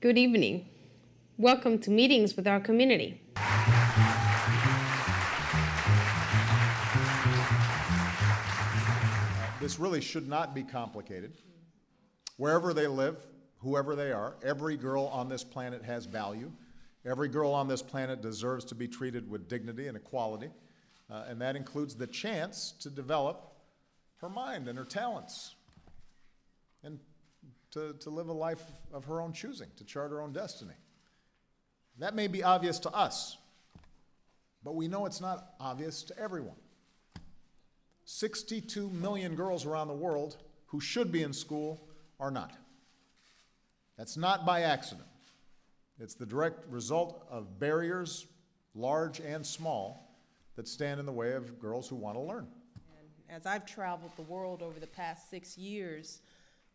Good evening. Welcome to Meetings with Our Community. This really should not be complicated. Wherever they live, whoever they are, every girl on this planet has value. Every girl on this planet deserves to be treated with dignity and equality, and that includes the chance to develop her mind and her talents and to live a life of her own choosing, to chart her own destiny. That may be obvious to us, but we know it's not obvious to everyone. 62 million girls around the world who should be in school are not. That's not by accident. It's the direct result of barriers, large and small, that stand in the way of girls who want to learn. And as I've traveled the world over the past 6 years,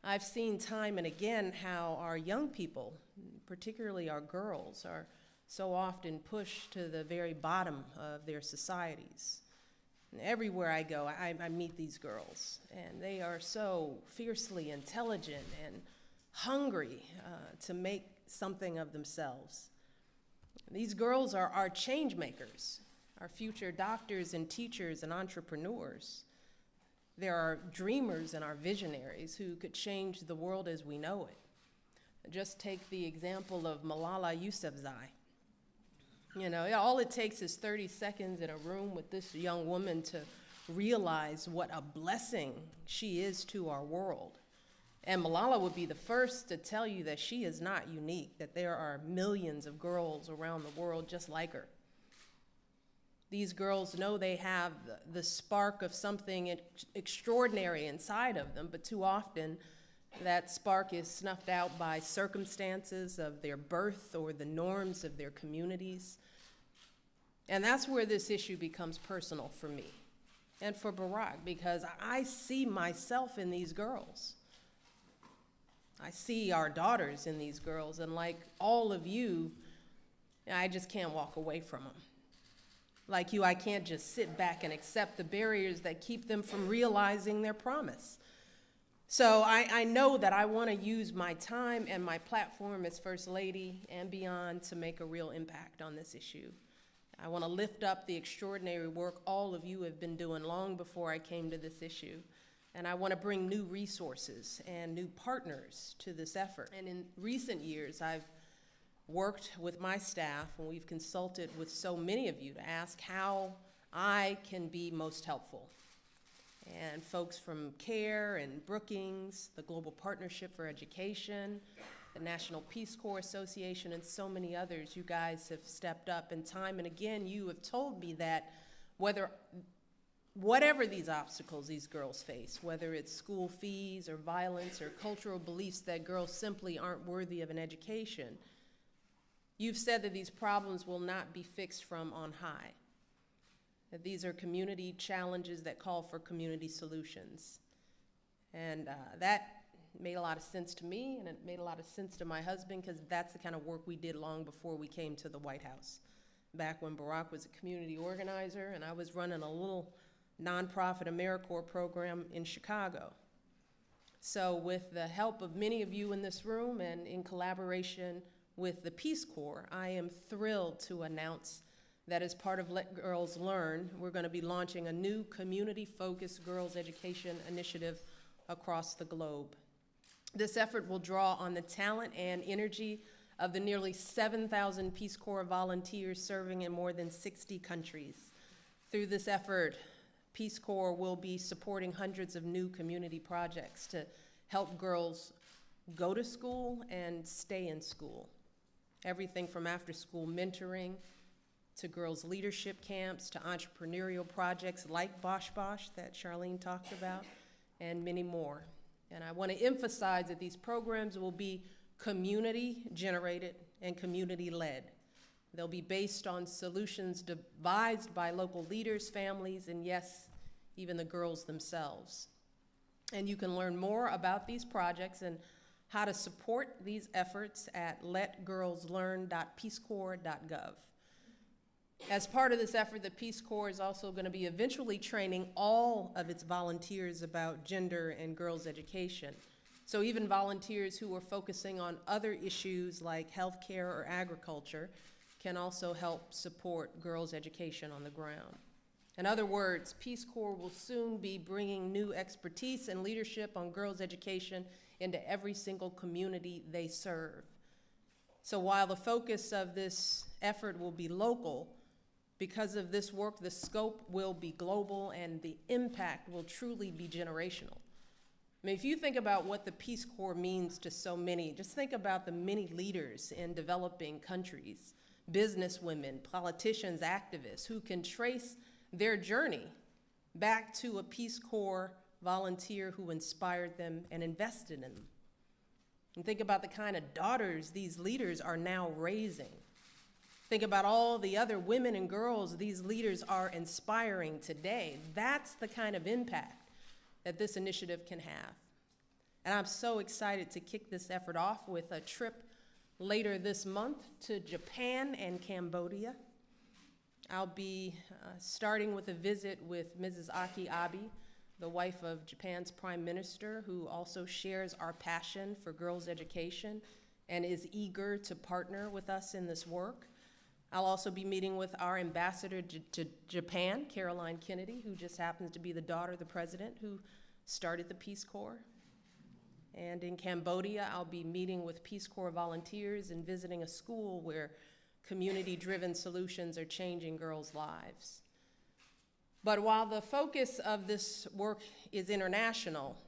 I've seen time and again how our young people, particularly our girls, are so often pushed to the very bottom of their societies. And everywhere I go, I meet these girls, and they are so fiercely intelligent and hungry to make something of themselves. These girls are our change makers, our future doctors and teachers and entrepreneurs. There are dreamers and our visionaries who could change the world as we know it. Just take the example of Malala Yousafzai. You know, all it takes is 30 seconds in a room with this young woman to realize what a blessing she is to our world. And Malala would be the first to tell you that she is not unique, that there are millions of girls around the world just like her. These girls know they have the spark of something extraordinary inside of them, but too often that spark is snuffed out by circumstances of their birth or the norms of their communities. And that's where this issue becomes personal for me and for Barack, because I see myself in these girls. I see our daughters in these girls, and like all of you, I just can't walk away from them. Like you, I can't just sit back and accept the barriers that keep them from realizing their promise. So I know that I want to use my time and my platform as First Lady and beyond to make a real impact on this issue. I want to lift up the extraordinary work all of you have been doing long before I came to this issue. And I want to bring new resources and new partners to this effort. And in recent years, I've worked with my staff, and we've consulted with so many of you to ask how I can be most helpful. And folks from CARE and Brookings, the Global Partnership for Education, the National Peace Corps Association, and so many others, you guys have stepped up. And time and again, you have told me that whatever these obstacles these girls face, whether it's school fees or violence or cultural beliefs that girls simply aren't worthy of an education, you've said that these problems will not be fixed from on high, that these are community challenges that call for community solutions. And that made a lot of sense to me, and it made a lot of sense to my husband, because that's the kind of work we did long before we came to the White House. Back when Barack was a community organizer and I was running a little nonprofit AmeriCorps program in Chicago. So with the help of many of you in this room and in collaboration with the Peace Corps, I am thrilled to announce that as part of Let Girls Learn, we're going to be launching a new community-focused girls' education initiative across the globe. This effort will draw on the talent and energy of the nearly 7,000 Peace Corps volunteers serving in more than 60 countries. Through this effort, Peace Corps will be supporting hundreds of new community projects to help girls go to school and stay in school. Everything from after-school mentoring to girls' leadership camps to entrepreneurial projects like Bosh Bosh that Charlene talked about, and many more. And I want to emphasize that these programs will be community-generated and community-led. They'll be based on solutions devised by local leaders, families, and yes, even the girls themselves. And you can learn more about these projects and how to support these efforts at letgirlslearn.peacecorps.gov. As part of this effort, the Peace Corps is also going to be eventually training all of its volunteers about gender and girls' education. So even volunteers who are focusing on other issues like healthcare or agriculture can also help support girls' education on the ground. In other words, Peace Corps will soon be bringing new expertise and leadership on girls' education into every single community they serve. So while the focus of this effort will be local, because of this work, the scope will be global and the impact will truly be generational. I mean, if you think about what the Peace Corps means to so many, just think about the many leaders in developing countries, businesswomen, politicians, activists, who can trace their journey back to a Peace Corps volunteer who inspired them and invested in them. And think about the kind of daughters these leaders are now raising. Think about all the other women and girls these leaders are inspiring today. That's the kind of impact that this initiative can have. And I'm so excited to kick this effort off with a trip later this month to Japan and Cambodia. I'll be starting with a visit with Mrs. Aki Abe, the wife of Japan's Prime Minister, who also shares our passion for girls' education and is eager to partner with us in this work. I'll also be meeting with our ambassador to Japan, Caroline Kennedy, who just happens to be the daughter of the president who started the Peace Corps. And in Cambodia, I'll be meeting with Peace Corps volunteers and visiting a school where community-driven solutions are changing girls' lives. But while the focus of this work is international,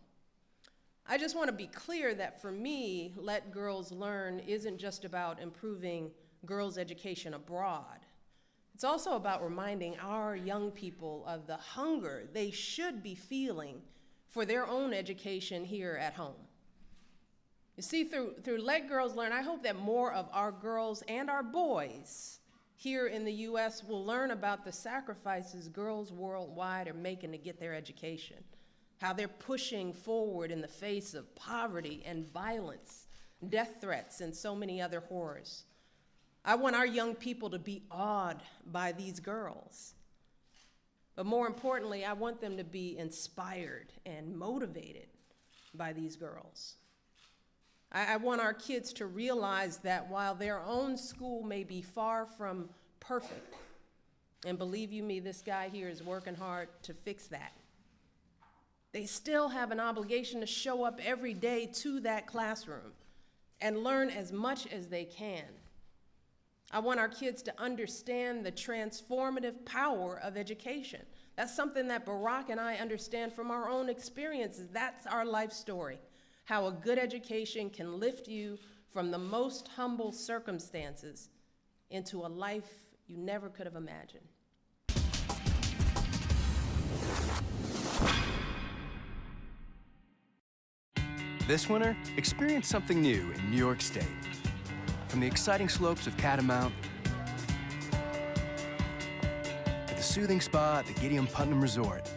I just want to be clear that for me, Let Girls Learn isn't just about improving girls' education abroad. It's also about reminding our young people of the hunger they should be feeling for their own education here at home. You see, through Let Girls Learn, I hope that more of our girls and our boys here in the U.S. will learn about the sacrifices girls worldwide are making to get their education, how they're pushing forward in the face of poverty and violence, death threats, and so many other horrors. I want our young people to be awed by these girls. But more importantly, I want them to be inspired and motivated by these girls. I want our kids to realize that while their own school may be far from perfect, and believe you me, this guy here is working hard to fix that, they still have an obligation to show up every day to that classroom and learn as much as they can. I want our kids to understand the transformative power of education. That's something that Barack and I understand from our own experiences. That's our life story, how a good education can lift you from the most humble circumstances into a life you never could have imagined. This winter, experience something new in New York State. From the exciting slopes of Catamount to the soothing spa at the Gideon Putnam Resort,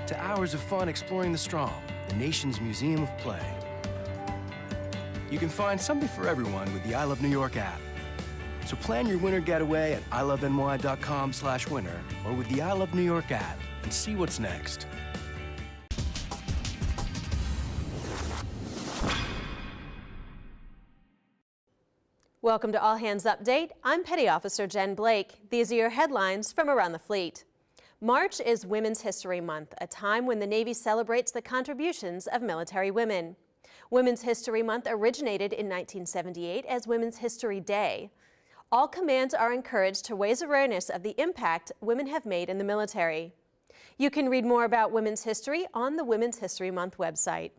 to hours of fun exploring the Strong, the nation's museum of play. You can find something for everyone with the I Love New York app. So plan your winter getaway at iloveny.com/winter or with the I Love New York app and see what's next. Welcome to All Hands Update. I'm Petty Officer Jen Blake. These are your headlines from around the fleet. March is Women's History Month, a time when the Navy celebrates the contributions of military women. Women's History Month originated in 1978 as Women's History Day. All commands are encouraged to raise awareness of the impact women have made in the military. You can read more about women's history on the Women's History Month website.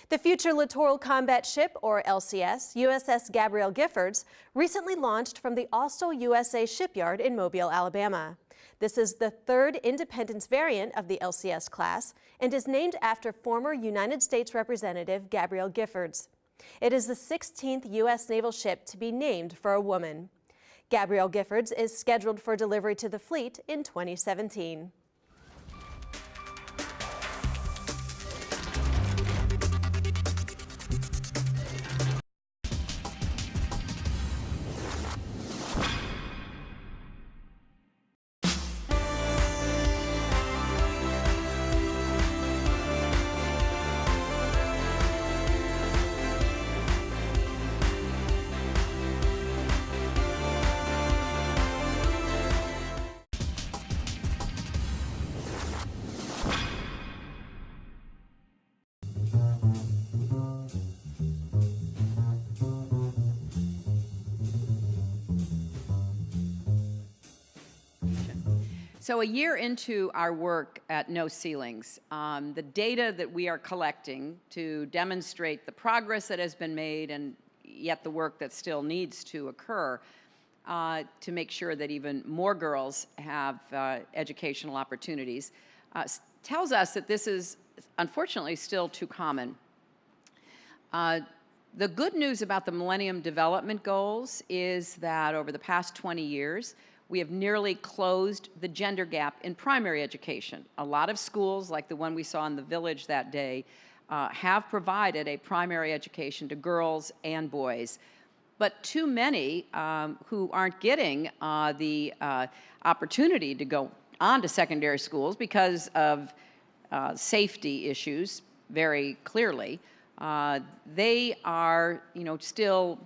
The Future Littoral Combat Ship, or LCS, USS Gabrielle Giffords, recently launched from the Austell USA shipyard in Mobile, Alabama. This is the third Independence variant of the LCS class and is named after former United States Representative Gabrielle Giffords. It is the 16th U.S. naval ship to be named for a woman. Gabrielle Giffords is scheduled for delivery to the fleet in 2017. So a year into our work at No Ceilings, the data that we are collecting to demonstrate the progress that has been made and yet the work that still needs to occur to make sure that even more girls have educational opportunities, tells us that this is unfortunately still too common. The good news about the Millennium Development Goals is that over the past 20 years, we have nearly closed the gender gap in primary education. A lot of schools, like the one we saw in the village that day, have provided a primary education to girls and boys. But too many who aren't getting the opportunity to go on to secondary schools because of safety issues, very clearly, they are, still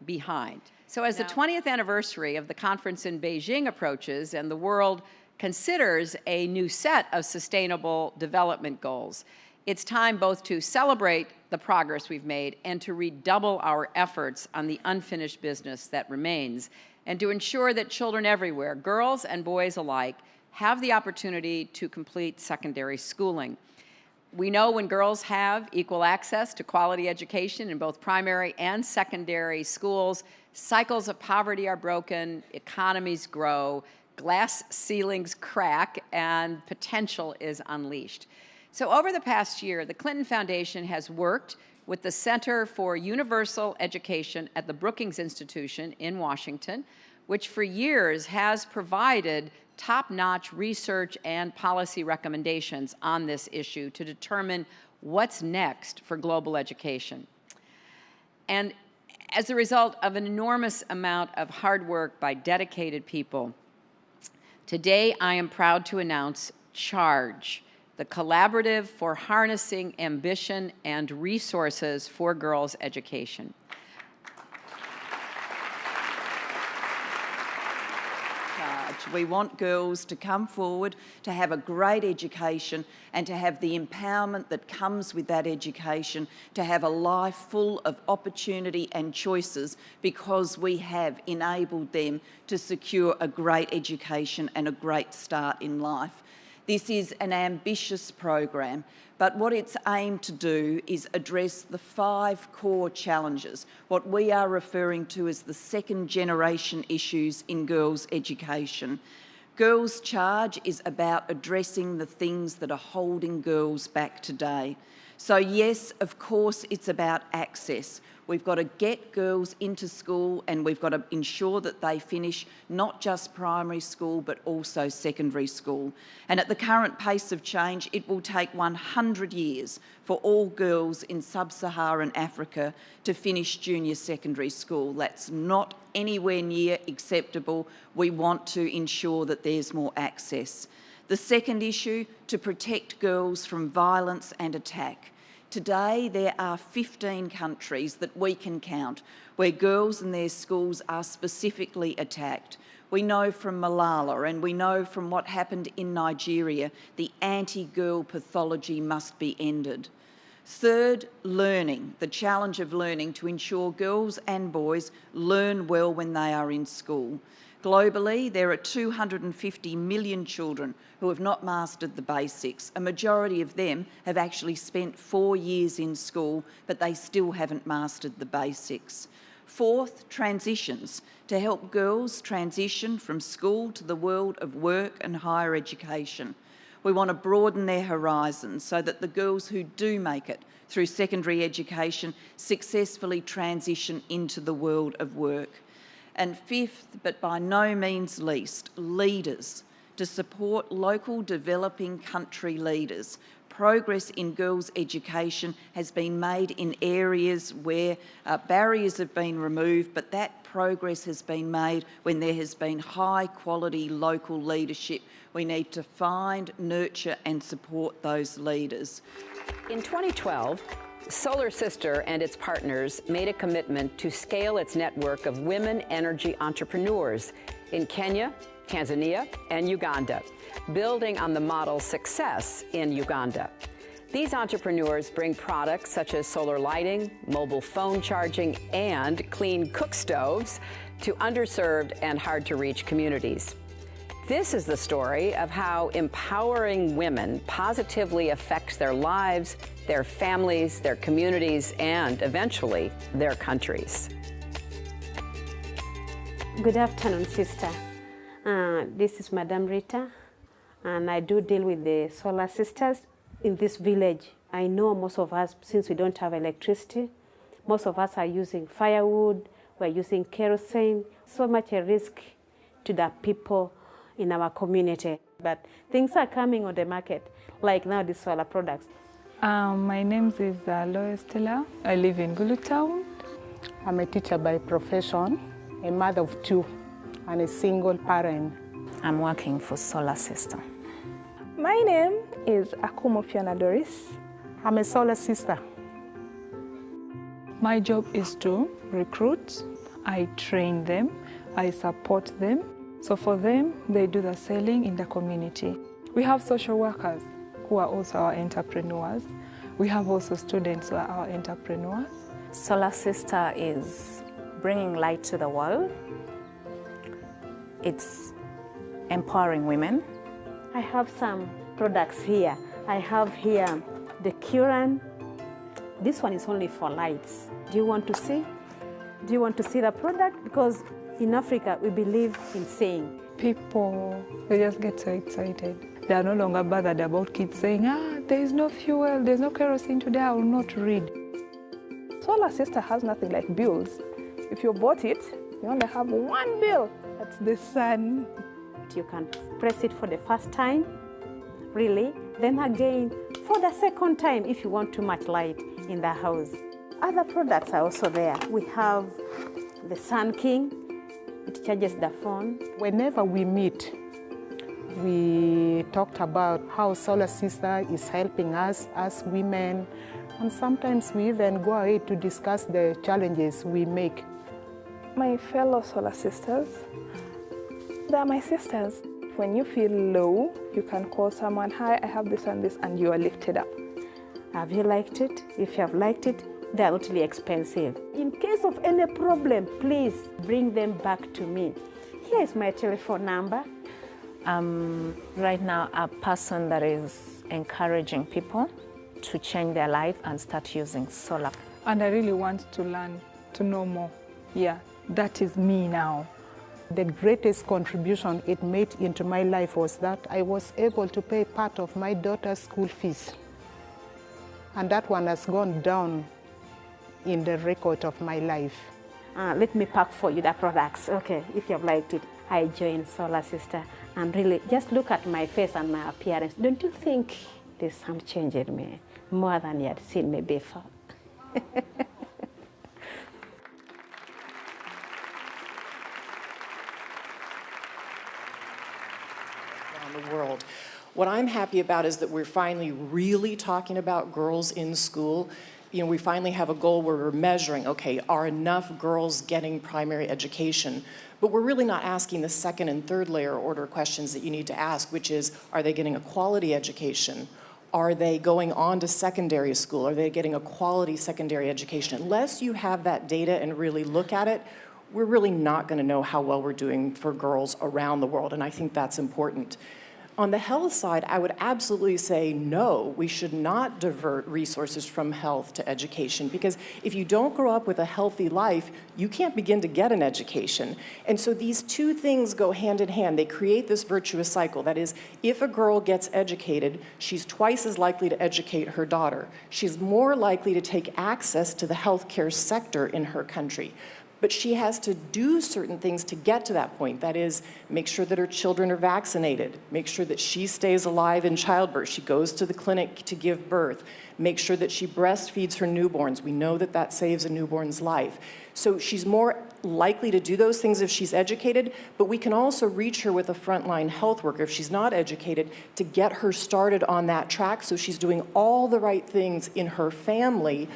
behind. So as the 20th anniversary of the conference in Beijing approaches and the world considers a new set of sustainable development goals, it's time both to celebrate the progress we've made and to redouble our efforts on the unfinished business that remains, and to ensure that children everywhere, girls and boys alike, have the opportunity to complete secondary schooling. We know when girls have equal access to quality education in both primary and secondary schools, cycles of poverty are broken, economies grow, glass ceilings crack, and potential is unleashed. So over the past year, the Clinton Foundation has worked with the Center for Universal Education at the Brookings Institution in Washington, which for years has provided top-notch research and policy recommendations on this issue to determine what's next for global education. And as a result of an enormous amount of hard work by dedicated people, today I am proud to announce CHARGE, the Collaborative for Harnessing Ambition and Resources for Girls' Education. We want girls to come forward, to have a great education, and to have the empowerment that comes with that education, to have a life full of opportunity and choices, because we have enabled them to secure a great education and a great start in life. This is an ambitious program, but what it's aimed to do is address the 5 core challenges, what we are referring to as the second generation issues in girls' education. Girls' Charge is about addressing the things that are holding girls back today. So yes, of course, it's about access. We've got to get girls into school, and we've got to ensure that they finish not just primary school but also secondary school. And at the current pace of change, it will take 100 years for all girls in sub-Saharan Africa to finish junior secondary school. That's not anywhere near acceptable. We want to ensure that there's more access. The second issue, to protect girls from violence and attack. Today, there are 15 countries that we can count where girls and their schools are specifically attacked. We know from Malala, and we know from what happened in Nigeria, the anti-girl pathology must be ended. Third, learning, the challenge of learning to ensure girls and boys learn well when they are in school. Globally, there are 250 million children who have not mastered the basics. A majority of them have actually spent 4 years in school, but they still haven't mastered the basics. Fourth, transitions, to help girls transition from school to the world of work and higher education. We want to broaden their horizons so that the girls who do make it through secondary education successfully transition into the world of work. And fifth, but by no means least, leaders, to support local developing country leaders. Progress in girls' education has been made in areas where barriers have been removed, but that progress has been made when there has been high quality local leadership. We need to find, nurture and support those leaders. In 2012, Solar Sister and its partners made a commitment to scale its network of women energy entrepreneurs in Kenya, Tanzania, and Uganda, building on the model's success in Uganda. These entrepreneurs bring products such as solar lighting, mobile phone charging, and clean cook stoves to underserved and hard-to-reach communities. This is the story of how empowering women positively affects their lives, their families, their communities, and eventually their countries. Good afternoon, sister. This is Madam Rita, and I do deal with the Solar Sisters in this village. I know most of us, since we don't have electricity, most of us are using firewood, we're using kerosene, so much a risk to the people in our community. But things are coming on the market, like now the solar products. My name is Lois Stella. I live in Gulu Town. I'm a teacher by profession, a mother of two, and a single parent. I'm working for Solar Sister. My name is Akumo Fiona Doris. I'm a Solar Sister. My job is to recruit, I train them, I support them. So for them, they do the selling in the community. We have social workers who are also our entrepreneurs. We have also students who are our entrepreneurs. Solar Sister is bringing light to the world. It's empowering women. I have some products here. I have here the Curan. This one is only for lights. Do you want to see? Do you want to see the product? Because in Africa, we believe in seeing. People, they just get so excited. They are no longer bothered about kids saying, there is no fuel, there's no kerosene today, I will not read. Solar Sister has nothing like bills. If you bought it, you only have one bill. That's the sun. You can press it for the first time, really. Then again, for the second time, if you want too much light in the house. Other products are also there. We have the Sun King. It charges the phone. Whenever we meet, we talked about how Solar Sister is helping us as women, and sometimes we even go ahead to discuss the challenges we make. My fellow Solar Sisters, they are my sisters. When you feel low, you can call someone, hi, I have this and this, and you are lifted up. Have you liked it? If you have liked it, they are not really expensive. In case of any problem, please bring them back to me. Here is my telephone number. Right now, a person that is encouraging people to change their life and start using solar. And I really want to learn, to know more. Yeah, that is me now. The greatest contribution it made into my life was that I was able to pay part of my daughter's school fees. And that one has gone down in the record of my life. Let me pack for you the products. Okay, if you have liked it. I joined Solar Sister, and really, just look at my face and my appearance. Don't you think there's some change in me, more than you had seen me before? Around the world. What I'm happy about is that we're finally really talking about girls in school. You know, we finally have a goal where we're measuring, okay, are enough girls getting primary education? But we're really not asking the second and third layer order questions that you need to ask, which is, are they getting a quality education? Are they going on to secondary school? Are they getting a quality secondary education? Unless you have that data and really look at it, we're really not going to know how well we're doing for girls around the world, and I think that's important. On the health side, I would absolutely say no, we should not divert resources from health to education, because if you don't grow up with a healthy life, you can't begin to get an education. And so these two things go hand in hand. They create this virtuous cycle. That is, if a girl gets educated, she's twice as likely to educate her daughter. She's more likely to take access to the healthcare sector in her country. But she has to do certain things to get to that point. That is, make sure that her children are vaccinated, make sure that she stays alive in childbirth, she goes to the clinic to give birth, make sure that she breastfeeds her newborns. We know that that saves a newborn's life. So she's more likely to do those things if she's educated, but we can also reach her with a frontline health worker if she's not educated to get her started on that track so she's doing all the right things in her family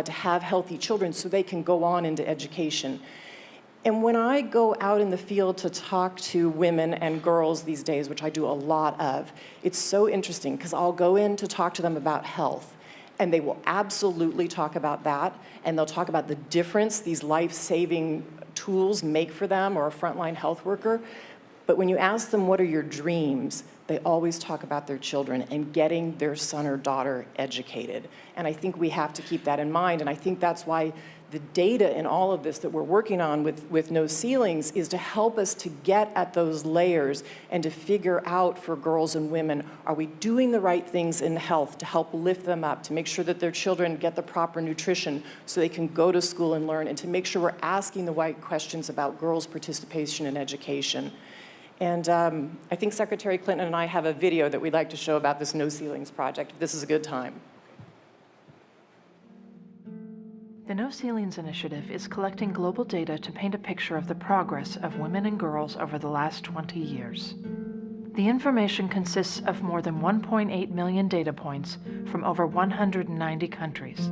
to have healthy children so they can go on into education. And when I go out in the field to talk to women and girls these days, which I do a lot of, it's so interesting because I'll go in to talk to them about health, and they will absolutely talk about that, and they'll talk about the difference these life-saving tools make for them or a frontline health worker. But when you ask them, what are your dreams, they always talk about their children and getting their son or daughter educated. And I think we have to keep that in mind. And I think that's why the data in all of this that we're working on with No Ceilings is to help us to get at those layers and to figure out for girls and women, are we doing the right things in health to help lift them up, to make sure that their children get the proper nutrition so they can go to school and learn, and to make sure we're asking the right questions about girls' participation in education. And I think Secretary Clinton and I have a video that we'd like to show about this No Ceilings project, if this is a good time. The No Ceilings Initiative is collecting global data to paint a picture of the progress of women and girls over the last 20 years. The information consists of more than 1.8 million data points from over 190 countries.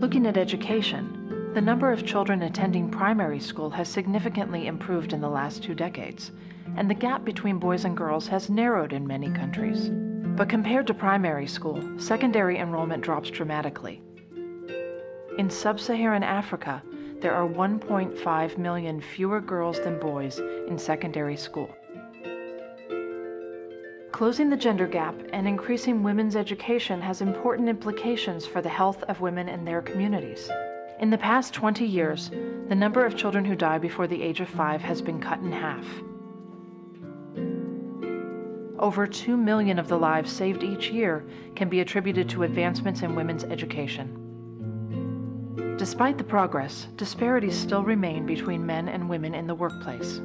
Looking at education, the number of children attending primary school has significantly improved in the last 2 decades, and the gap between boys and girls has narrowed in many countries. But compared to primary school, secondary enrollment drops dramatically. In sub-Saharan Africa, there are 1.5 million fewer girls than boys in secondary school. Closing the gender gap and increasing women's education has important implications for the health of women and their communities. In the past 20 years, the number of children who die before the age of 5 has been cut in half. Over 2 million of the lives saved each year can be attributed to advancements in women's education. Despite the progress, disparities still remain between men and women in the workplace.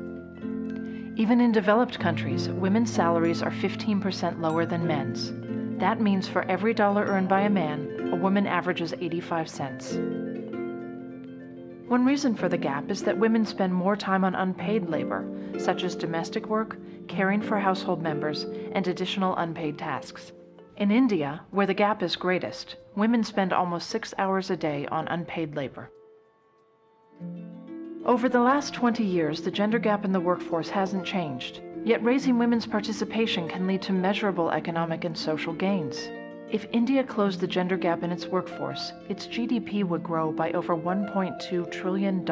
Even in developed countries, women's salaries are 15% lower than men's. That means for every dollar earned by a man, a woman averages 85 cents. One reason for the gap is that women spend more time on unpaid labor, such as domestic work, caring for household members, and additional unpaid tasks. In India, where the gap is greatest, women spend almost 6 hours a day on unpaid labor. Over the last 20 years, the gender gap in the workforce hasn't changed, yet raising women's participation can lead to measurable economic and social gains. If India closed the gender gap in its workforce, its GDP would grow by over $1.2 trillion.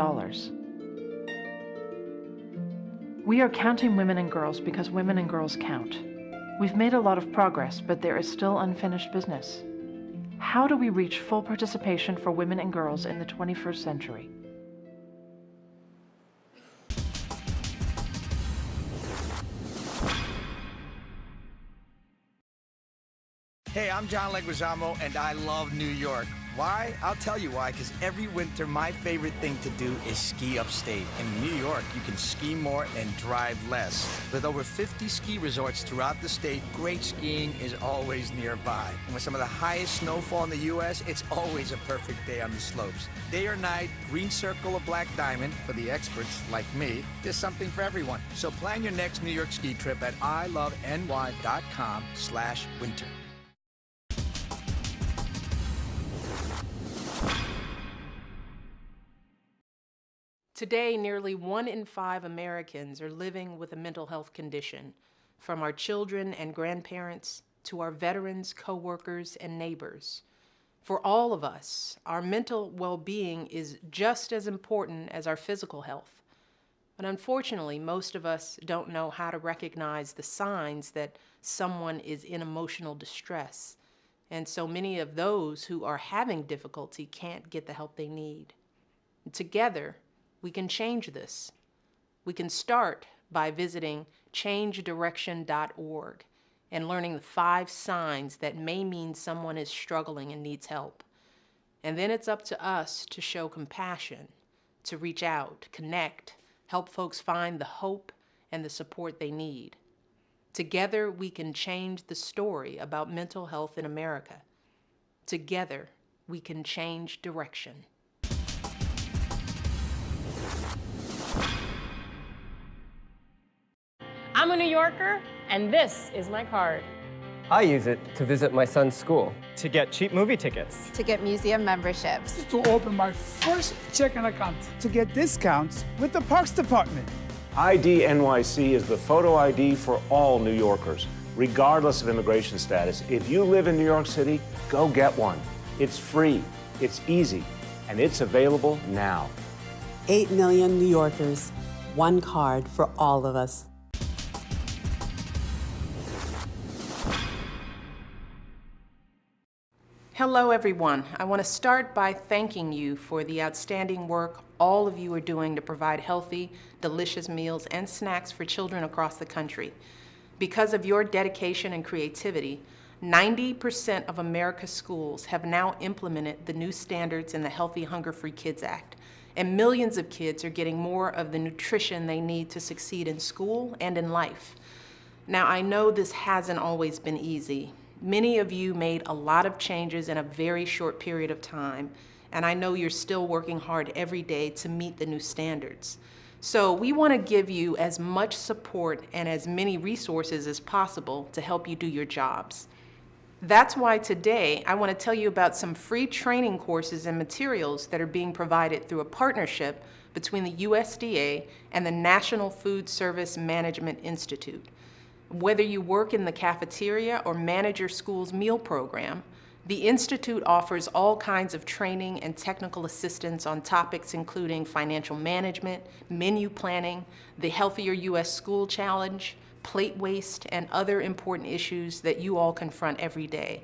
We are counting women and girls because women and girls count. We've made a lot of progress, but there is still unfinished business. How do we reach full participation for women and girls in the 21st century? Hey, I'm John Leguizamo, and I love New York. Why? I'll tell you why, because every winter my favorite thing to do is ski upstate. In New York, you can ski more and drive less. With over 50 ski resorts throughout the state, great skiing is always nearby. And with some of the highest snowfall in the U.S., it's always a perfect day on the slopes. Day or night, green circle or black diamond, for the experts like me, there's something for everyone. So plan your next New York ski trip at iloveny.com/winter. Today, nearly 1 in 5 Americans are living with a mental health condition, from our children and grandparents to our veterans, co-workers, and neighbors. For all of us, our mental well-being is just as important as our physical health. But unfortunately, most of us don't know how to recognize the signs that someone is in emotional distress, and so many of those who are having difficulty can't get the help they need. Together, we can change this. We can start by visiting changedirection.org and learning the 5 signs that may mean someone is struggling and needs help. And then it's up to us to show compassion, to reach out, connect, help folks find the hope and the support they need. Together, we can change the story about mental health in America. Together, we can change direction. I'm a New Yorker, and this is my card. I use it to visit my son's school. To get cheap movie tickets. To get museum memberships. To open my first checking account. To get discounts with the Parks Department. ID NYC is the photo ID for all New Yorkers, regardless of immigration status. If you live in New York City, go get one. It's free, it's easy, and it's available now. 8 million New Yorkers, one card for all of us. Hello, everyone. I want to start by thanking you for the outstanding work all of you are doing to provide healthy, delicious meals and snacks for children across the country. Because of your dedication and creativity, 90% of America's schools have now implemented the new standards in the Healthy Hunger-Free Kids Act, and millions of kids are getting more of the nutrition they need to succeed in school and in life. Now, I know this hasn't always been easy. Many of you made a lot of changes in a very short period of time, and I know you're still working hard every day to meet the new standards. So we want to give you as much support and as many resources as possible to help you do your jobs. That's why today I want to tell you about some free training courses and materials that are being provided through a partnership between the USDA and the National Food Service Management Institute. Whether you work in the cafeteria or manage your school's meal program, the Institute offers all kinds of training and technical assistance on topics including financial management, menu planning, the Healthier U.S. School Challenge, plate waste, and other important issues that you all confront every day.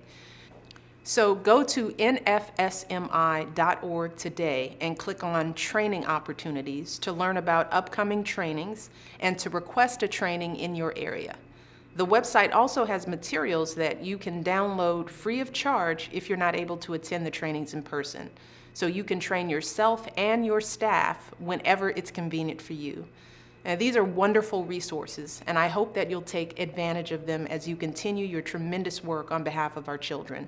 So go to nfsmi.org today and click on Training Opportunities to learn about upcoming trainings and to request a training in your area. The website also has materials that you can download free of charge if you're not able to attend the trainings in person. So you can train yourself and your staff whenever it's convenient for you. These are wonderful resources, and I hope that you'll take advantage of them as you continue your tremendous work on behalf of our children.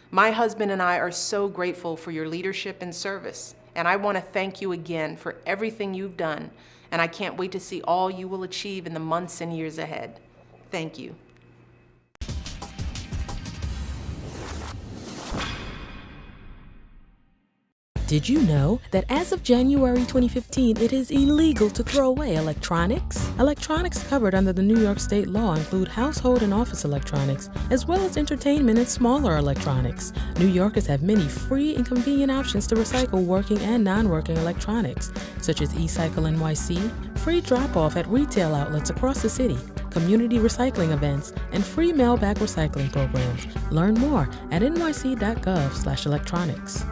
My husband and I are so grateful for your leadership and service, and I want to thank you again for everything you've done, and I can't wait to see all you will achieve in the months and years ahead. Thank you. Did you know that as of January 2015, it is illegal to throw away electronics? Electronics covered under the New York state law include household and office electronics, as well as entertainment and smaller electronics. New Yorkers have many free and convenient options to recycle working and non-working electronics, such as eCycle NYC, free drop-off at retail outlets across the city, community recycling events, and free mail-back recycling programs. Learn more at nyc.gov/electronics.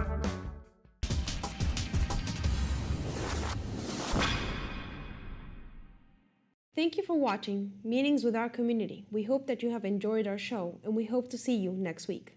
Thank you for watching Meetings with Our Community. We hope that you have enjoyed our show, and we hope to see you next week.